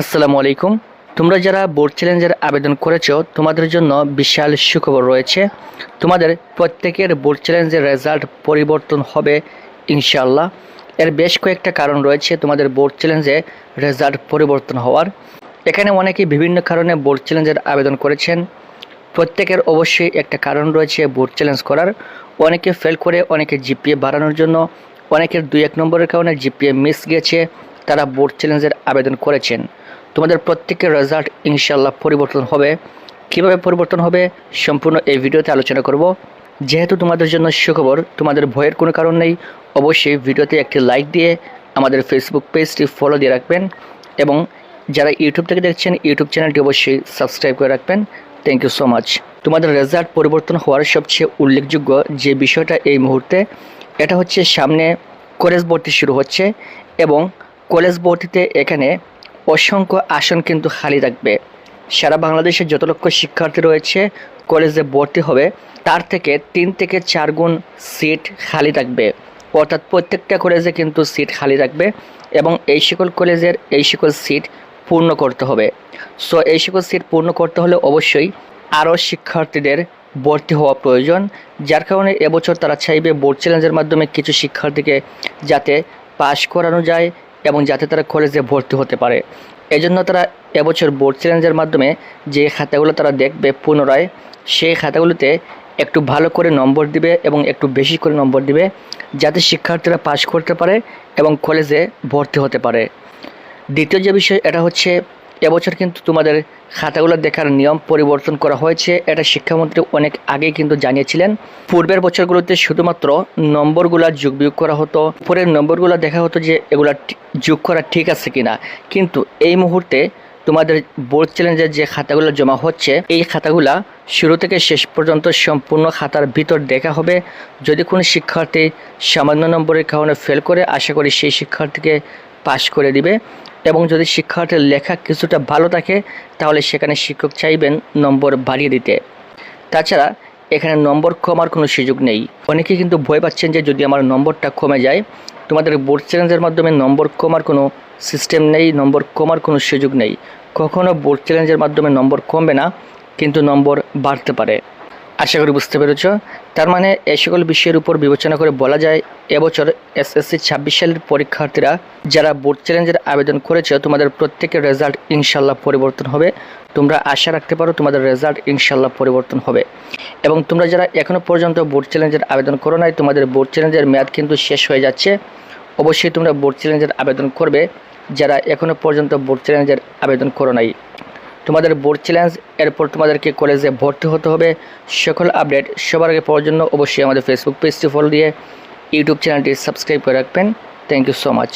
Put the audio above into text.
আসসালামু আলাইকুম। তোমরা যারা বোর্ড চ্যালেঞ্জের আবেদন করেছো তোমাদের জন্য বিশাল সুখবর রয়েছে। তোমাদের প্রত্যেকের বোর্ড চ্যালেঞ্জের রেজাল্ট পরিবর্তন হবে ইনশাআল্লাহ। এর বেশ কয়েকটা কারণ রয়েছে তোমাদের বোর্ড চ্যালেঞ্জে রেজাল্ট পরিবর্তন হওয়ার। এখানে অনেকে বিভিন্ন কারণে বোর্ড চ্যালেঞ্জের আবেদন করেছেন। প্রত্যেকের অবশ্যই একটা কারণ রয়েছে বোর্ড চ্যালেঞ্জ করার। অনেকে ফেল করে, অনেকে জিপিএ বাড়ানোর জন্য, অনেকের 2-1 নম্বরের কারণে জিপিএ মিস গেছে, তারা বোর্ড চ্যালেঞ্জের আবেদন করেছেন। তোমাদের প্রত্যেকের রেজাল্ট ইনশাআল্লাহ পরিবর্তন হবে। কিভাবে পরিবর্তন হবে সম্পূর্ণ এই ভিডিওতে আলোচনা করব। যেহেতু তোমাদের জন্য সুখবর, তোমাদের ভয়ের কোনো কারণ নেই। অবশ্যই ভিডিওতে একটি লাইক দিয়ে আমাদের ফেসবুক পেজটি ফলো দিয়ে রাখবেন এবং যারা ইউটিউব থেকে দেখছেন ইউটিউব চ্যানেলটি অবশ্যই সাবস্ক্রাইব করে রাখবেন। Thank you so much. তোমাদের রেজাল্ট পরিবর্তন হওয়ার সবচেয়ে উল্লেখযোগ্য যে বিষয়টা এই মুহূর্তে, এটা হচ্ছে সামনে কলেজ ভর্তি শুরু হচ্ছে এবং কলেজ ভর্তিতে এখানে অসংখ্য আসন কিন্তু খালি থাকবে। সারা বাংলাদেশে যত লক্ষ শিক্ষার্থী রয়েছে কলেজে ভর্তি হবে, তার থেকে 3 থেকে 4 গুণ সিট খালি থাকবে। অর্থাৎ প্রত্যেকটা কলেজে কিন্তু সিট খালি থাকবে এবং এই সকল কলেজের এই সকল সিট পূর্ণ করতে হবে। সো এই সকল সিট পূর্ণ করতে হলে অবশ্যই আরও শিক্ষার্থীদের ভর্তি হওয়া প্রয়োজন। যার কারণে এবছর তারা চাইবে বোর্ড চ্যালেঞ্জের মাধ্যমে কিছু শিক্ষার্থীকে যাতে পাশ করানো যায় এবং যাতে তারা কলেজে ভর্তি হতে পারে। এজন্য তারা এবছর বোর্ড চ্যালেঞ্জের মাধ্যমে যে খাতাগুলো তারা দেখবে পুনরায়, সেই খাতাগুলোতে একটু ভালো করে নম্বর দিবে এবং একটু বেশি করে নম্বর দিবে যাতে শিক্ষার্থীরা পাশ করতে পারে এবং কলেজে ভর্তি হতে পারে। দ্বিতীয় যে বিষয়, এটা হচ্ছে এবছর কিন্তু তোমাদের খাতাগুলো দেখার নিয়ম পরিবর্তন করা হয়েছে। এটা শিক্ষামন্ত্রী অনেক আগেই কিন্তু জানিয়েছিলেন। পূর্বের বছরগুলোতে শুধুমাত্র নম্বরগুলো যোগ বিয়োগ করা হতো, পরের নম্বরগুলো দেখা হতো যে এগুলা যোগ করা ঠিক আছে কিনা। কিন্তু এই মুহূর্তে তোমাদের বোর্ড চ্যালেঞ্জের যে খাতাগুলো জমা হচ্ছে, এই খাতাগুলা শুরু থেকে শেষ পর্যন্ত সম্পূর্ণ খাতার ভিতর দেখা হবে। যদি কোনো শিক্ষার্থী সামান্য নম্বরের কারণে ফেল করে, আশা করি সেই শিক্ষার্থীকে পাশ করে দিবে এবং যদি শিক্ষার্থীর লেখা কিছুটা ভালো থাকে তাহলে সেখানে শিক্ষক চাইবেন নম্বর বাড়িয়ে দিতে। তাছাড়া এখানে নম্বর কমার কোনো সুযোগ নেই। অনেকে কিন্তু ভয় পাচ্ছেন যে যদি আমার নম্বরটা কমে যায়। তোমাদের বোর্ড চ্যালেঞ্জের মাধ্যমে নম্বর কমার কোনো সিস্টেম নেই, নম্বর কমার কোনো সুযোগ নেই। কখনও বোর্ড চ্যালেঞ্জের মাধ্যমে নম্বর কমবে না, কিন্তু নম্বর বাড়তে পারে। আশা করি বুঝতে পেরেছ। তার মানে এই সকল বিষয়ের উপর বিবেচনা করে বলা যায় এবছর এসএসসি 26 সালের পরীক্ষার্থীরা যারা বোর্ড চ্যালেঞ্জের আবেদন করেছে তোমাদের প্রত্যেকের রেজাল্ট ইনশাল্লাহ পরিবর্তন হবে। তোমরা আশা রাখতে পারো তোমাদের রেজাল্ট ইনশাল্লাহ পরিবর্তন হবে। এবং তোমরা যারা এখনও পর্যন্ত বোর্ড চ্যালেঞ্জের আবেদন করো নাই, তোমাদের বোর্ড চ্যালেঞ্জের মেয়াদ কিন্তু শেষ হয়ে যাচ্ছে। অবশ্যই তোমরা বোর্ড চ্যালেঞ্জের আবেদন করবে যারা এখনও পর্যন্ত বোর্ড চ্যালেঞ্জের আবেদন করো নাই। তোমাদের বোর্ড চ্যালেঞ্জ, এরপর তোমাদেরকে কলেজে ভর্তি হতে হবে। সকল আপডেট সবার আগে পাওয়ার জন্য অবশ্যই আমাদের ফেসবুক পেজটি ফলো দিয়ে ইউটিউব চ্যানেলটি সাবস্ক্রাইব করে রাখবেন। Thank you so much.